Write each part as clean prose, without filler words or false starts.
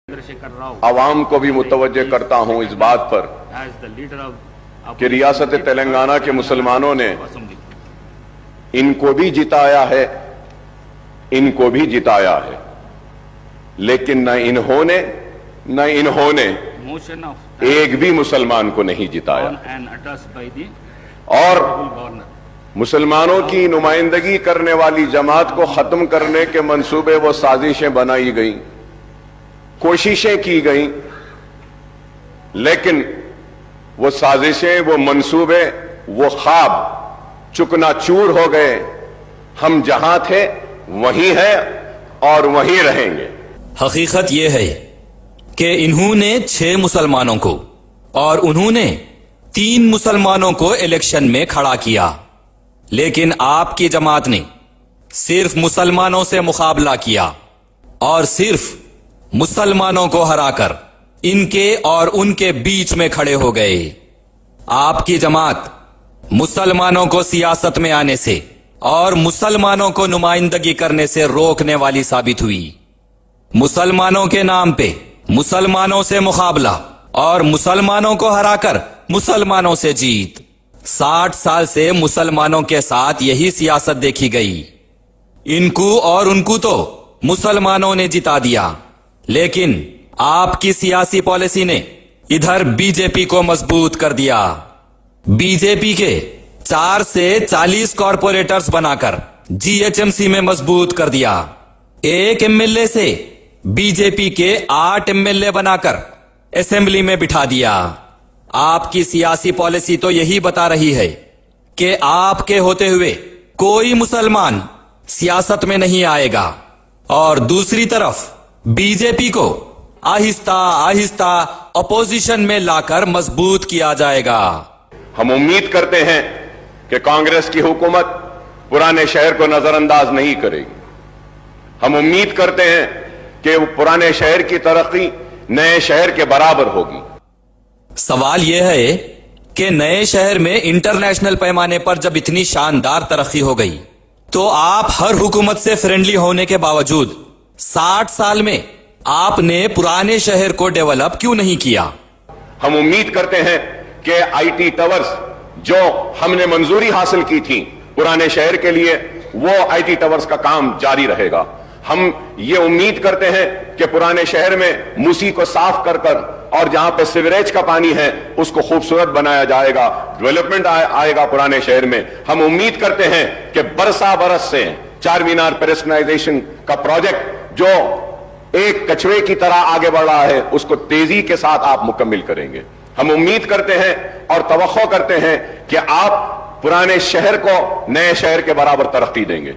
चंद्रशेखर राव आवाम को भी मुतवज्जे करता हूं इस बात पर कि रियासत तेलंगाना के मुसलमानों ने इनको भी जिताया है, इनको भी जिताया है, लेकिन न इन्होंने एक भी मुसलमान को नहीं जिताया। और मुसलमानों की नुमाइंदगी करने वाली जमात को खत्म करने के मंसूबे व साजिशें बनाई गई, कोशिशें की गई, लेकिन वो साजिशें, वो मंसूबे, वो ख्वाब चुकनाचूर हो गए। हम जहां थे वहीं हैं और वहीं रहेंगे। हकीकत यह है कि इन्होंने 6 मुसलमानों को और उन्होंने 3 मुसलमानों को इलेक्शन में खड़ा किया, लेकिन आपकी जमात ने सिर्फ मुसलमानों से मुकाबला किया और सिर्फ मुसलमानों को हराकर इनके और उनके बीच में खड़े हो गए। आपकी जमात मुसलमानों को सियासत में आने से और मुसलमानों को नुमाइंदगी करने से रोकने वाली साबित हुई। मुसलमानों के नाम पे मुसलमानों से मुकाबला और मुसलमानों को हराकर मुसलमानों से जीत। 60 साल से मुसलमानों के साथ यही सियासत देखी गई। इनको और उनको तो मुसलमानों ने जिता दिया, लेकिन आपकी सियासी पॉलिसी ने इधर बीजेपी को मजबूत कर दिया। बीजेपी के 4 से 40 कॉरपोरेटर्स बनाकर जीएचएमसी में मजबूत कर दिया। एक एमएलए से बीजेपी के 8 एमएलए बनाकर असेंबली में बिठा दिया। आपकी सियासी पॉलिसी तो यही बता रही है कि आपके होते हुए कोई मुसलमान सियासत में नहीं आएगा, और दूसरी तरफ बीजेपी को आहिस्ता आहिस्ता अपोजिशन में लाकर मजबूत किया जाएगा। हम उम्मीद करते हैं कि कांग्रेस की हुकूमत पुराने शहर को नजरअंदाज नहीं करेगी। हम उम्मीद करते हैं कि पुराने शहर की तरक्की नए शहर के बराबर होगी। सवाल यह है कि नए शहर में इंटरनेशनल पैमाने पर जब इतनी शानदार तरक्की हो गई, तो आप हर हुकूमत से फ्रेंडली होने के बावजूद 60 साल में आपने पुराने शहर को डेवलप क्यों नहीं किया? हम उम्मीद करते हैं कि आईटी टावर्स जो हमने मंजूरी हासिल की थी पुराने शहर के लिए, वो आईटी टावर्स का काम जारी रहेगा। हम ये उम्मीद करते हैं कि पुराने शहर में मूसी को साफ कर और जहां पे सीवरेज का पानी है उसको खूबसूरत बनाया जाएगा, डेवलपमेंट आएगा पुराने शहर में। हम उम्मीद करते हैं कि बरस से चार मीनार पेरिसनाइजेशन का प्रोजेक्ट जो एक कछुए की तरह आगे बढ़ रहा है, उसको तेजी के साथ आप मुकम्मिल करेंगे। हम उम्मीद करते हैं और तवक्को करते हैं कि आप पुराने शहर को नए शहर के बराबर तरक्की देंगे।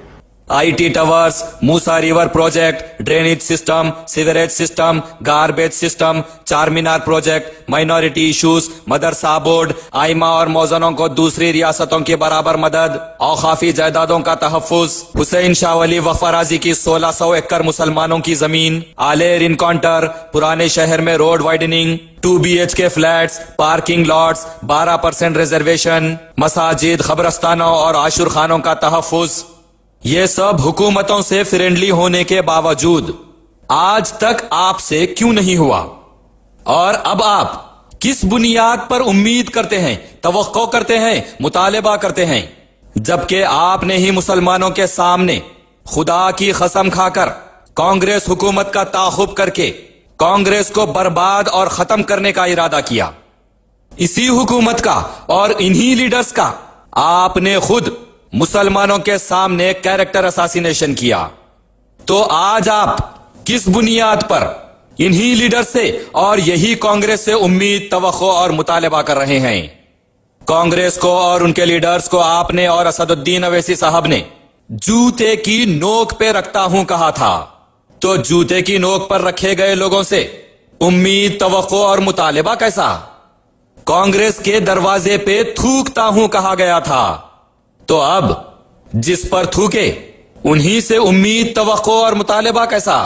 IT towers, Musa river project, drainage system, sewerage system, garbage system, चार मीनार प्रोजेक्ट, माइनॉरिटी इश्यूज, मदरसा बोर्ड, आइमा और मौजनों को दूसरी रियासतों के बराबर मदद, औकाफी जायदादों का तहफ्फुज, हुसैन शाह वली वफाराजी की 1600 एकड़ मुसलमानों की जमीन, आलेर इनकाउंटर, पुराने शहर में road widening, 2 BHK flats, parking lots, 12% reservation, मसाजिद, खबरस्तानों और आशुर खानों का तहफ्फुज। ये सब हुकूमतों से फ्रेंडली होने के बावजूद आज तक आपसे क्यों नहीं हुआ? और अब आप किस बुनियाद पर उम्मीद करते हैं, तवक्को करते हैं, मुतालिबा करते हैं, जबकि आपने ही मुसलमानों के सामने खुदा की कसम खाकर कांग्रेस हुकूमत का ताखुब करके कांग्रेस को बर्बाद और खत्म करने का इरादा किया। इसी हुकूमत का और इन्हीं लीडर्स का आपने खुद मुसलमानों के सामने कैरेक्टर असैसिनेशन किया। तो आज आप किस बुनियाद पर इन्हीं लीडर से और यही कांग्रेस से उम्मीद, तवक्को और मुतालिबा कर रहे हैं? कांग्रेस को और उनके लीडर्स को आपने और असदुद्दीन अवैसी साहब ने जूते की नोक पे रखता हूं कहा था, तो जूते की नोक पर रखे गए लोगों से उम्मीद, तवक्को और मुतालिबा कैसा? कांग्रेस के दरवाजे पे थूकता हूं कहा गया था, तो अब जिस पर थूके उन्हीं से उम्मीद, तवक्को और मुतालिबा कैसा?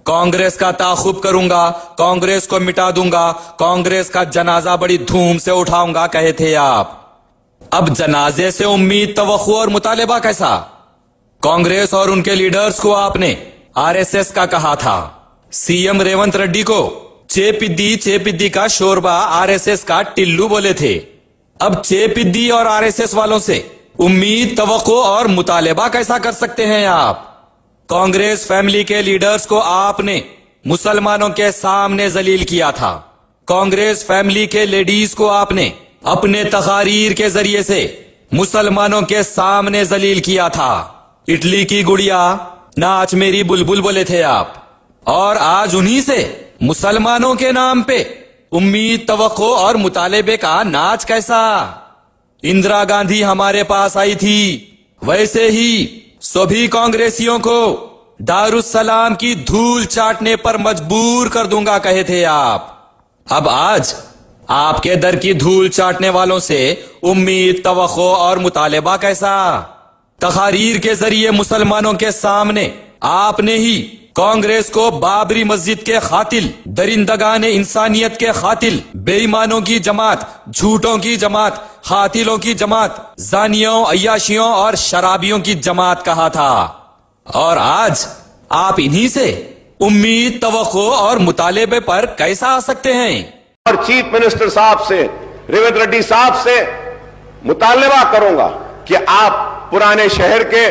कांग्रेस का ताखुब करूंगा, कांग्रेस को मिटा दूंगा, कांग्रेस का जनाजा बड़ी धूम से उठाऊंगा कहे थे आप। अब जनाजे से उम्मीद, तवक्को और मुतालिबा कैसा? कांग्रेस और उनके लीडर्स को आपने आरएसएस का कहा था, सीएम रेवंत रेड्डी को चेपिद्दी का शोरबा आरएसएस का टिल्लू बोले थे। अब चेपिद्दी और आरएसएस वालों से उम्मीद, तवक्को और मुतालेबा कैसा कर सकते हैं आप? कांग्रेस फैमिली के लीडर्स को आपने मुसलमानों के सामने जलील किया था। कांग्रेस फैमिली के लेडीज को आपने अपने तकारीर के जरिए से मुसलमानों के सामने जलील किया था। इटली की गुड़िया, नाच मेरी बुलबुल बोले थे आप, और आज उन्हीं से मुसलमानों के नाम पे उम्मीद, तवक्को और मुतालेबे का नाच कैसा? इंदिरा गांधी हमारे पास आई थी, वैसे ही सभी कांग्रेसियों को दारुस्सलाम की धूल चाटने पर मजबूर कर दूंगा कहे थे आप। अब आज आपके दर की धूल चाटने वालों से उम्मीद, तवक्को और मुतालेबा कैसा? तकारीर के जरिए मुसलमानों के सामने आपने ही कांग्रेस को बाबरी मस्जिद के खातिल, दरिंदगाने इंसानियत के खातिल, बेईमानों की जमात, झूठों की जमात, खातिलों की जमात, जानियों, अय्याशियों और शराबियों की जमात कहा था। और आज आप इन्हीं से उम्मीद, तवक्को और मुतालेबे पर कैसा आ सकते हैं? और चीफ मिनिस्टर साहब से, रेवंत रेड्डी साहब से मुतालबा करूंगा कि आप पुराने शहर के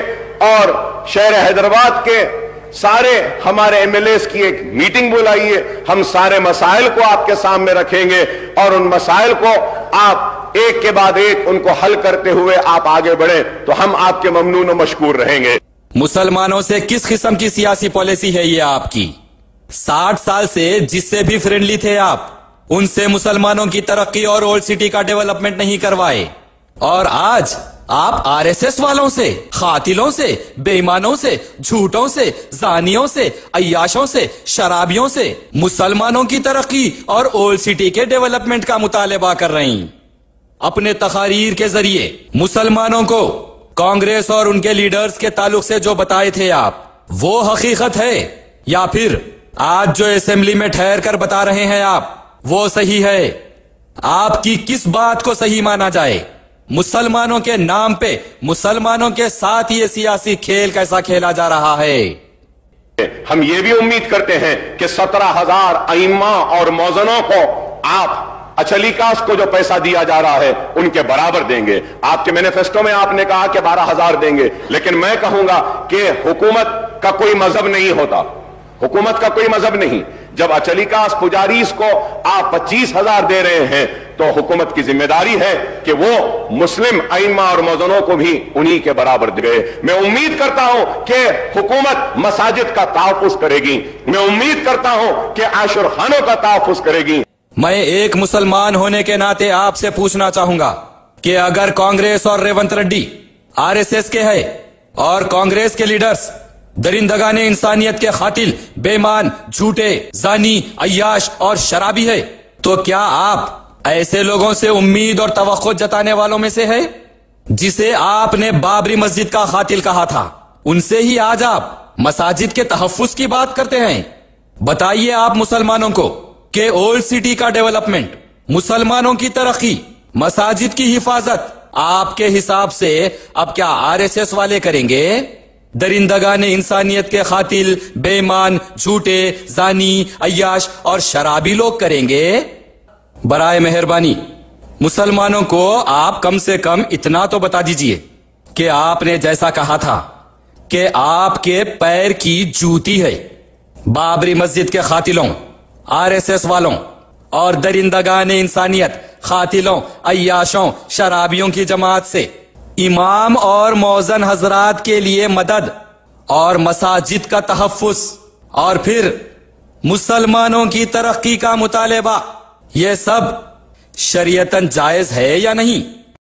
और शहर हैदराबाद के सारे हमारे एमएलए की एक मीटिंग बुलाइए। हम सारे मसाइल को आपके सामने रखेंगे और उन मसाइल को आप एक के बाद एक उनको हल करते हुए आप आगे बढ़े तो हम आपके ममनून और मशकूर रहेंगे। मुसलमानों से किस किस्म की सियासी पॉलिसी है ये आपकी? 60 साल से जिससे भी फ्रेंडली थे आप, उनसे मुसलमानों की तरक्की और ओल्ड सिटी का डेवलपमेंट नहीं करवाए, और आज आप आरएसएस वालों से, खातिलों से, बेईमानों से, झूठों से, जानियों से, अय्याशों से, शराबियों से मुसलमानों की तरक्की और ओल्ड सिटी के डेवलपमेंट का मुतालबा कर रही। अपने तकारीर के जरिए मुसलमानों को कांग्रेस और उनके लीडर्स के ताल्लुक से जो बताए थे आप, वो हकीकत है या फिर आज जो असेंबली में ठहर कर बता रहे हैं आप, वो सही है? आपकी किस बात को सही माना जाए? मुसलमानों के नाम पे मुसलमानों के साथ ये सियासी खेल कैसा खेला जा रहा है? हम ये भी उम्मीद करते हैं कि 17,000 अइम्मा और मौजनों को आप अचलीकास को जो पैसा दिया जा रहा है उनके बराबर देंगे। आपके मैनिफेस्टो में आपने कहा कि 12,000 देंगे, लेकिन मैं कहूंगा कि हुकूमत का कोई मजहब नहीं होता, हुकूमत का कोई मजहब नहीं। जब अचलीकास पुजारीस को आप 25,000 दे रहे हैं तो हुकूमत की जिम्मेदारी है कि वो मुस्लिम अइम्मा और मौजनों को भी उन्हीं के बराबर दे। मैं उम्मीद करता हूं कि हुकूमत मसाजिद का तहफ्फुज़ करेगी, मैं उम्मीद करता हूं कि आशुर खानों का तहफ्फुज़ करेगी। मैं एक मुसलमान होने के नाते आपसे पूछना चाहूंगा कि अगर कांग्रेस और रेवंत रेड्डी आरएसएस के है और कांग्रेस के लीडर्स दरिंदगाने इंसानियत के खातिल, बेईमान, झूठे, जानी, अय्याश और शराबी है, तो क्या आप ऐसे लोगों से उम्मीद और तवक्को जताने वालों में से है? जिसे आपने बाबरी मस्जिद का खातिल कहा था, उनसे ही आज आप मसाजिद के तहफ्फुज़ की बात करते हैं। बताइए आप मुसलमानों को कि ओल्ड सिटी का डेवलपमेंट, मुसलमानों की तरक्की, मसाजिद की हिफाजत आपके हिसाब से अब क्या आरएसएस वाले करेंगे? दरिंदगाने इंसानियत के खातिल, बेईमान, झूठे, जानी, अय्याश और शराबी लोग करेंगे? बराए मेहरबानी मुसलमानों को आप कम से कम इतना तो बता दीजिए कि आपने जैसा कहा था कि आपके पैर की जूती है बाबरी मस्जिद के खातिलों, आरएसएस वालों और दरिंदगाने इंसानियत, खातिलों, अय्याशों, शराबियों की जमात से इमाम और मौजन हजरात के लिए मदद और मसाजिद का तहफ्फुज़ और फिर मुसलमानों की तरक्की का मुतालबा, यह सब शरीयतन जायज है या नहीं?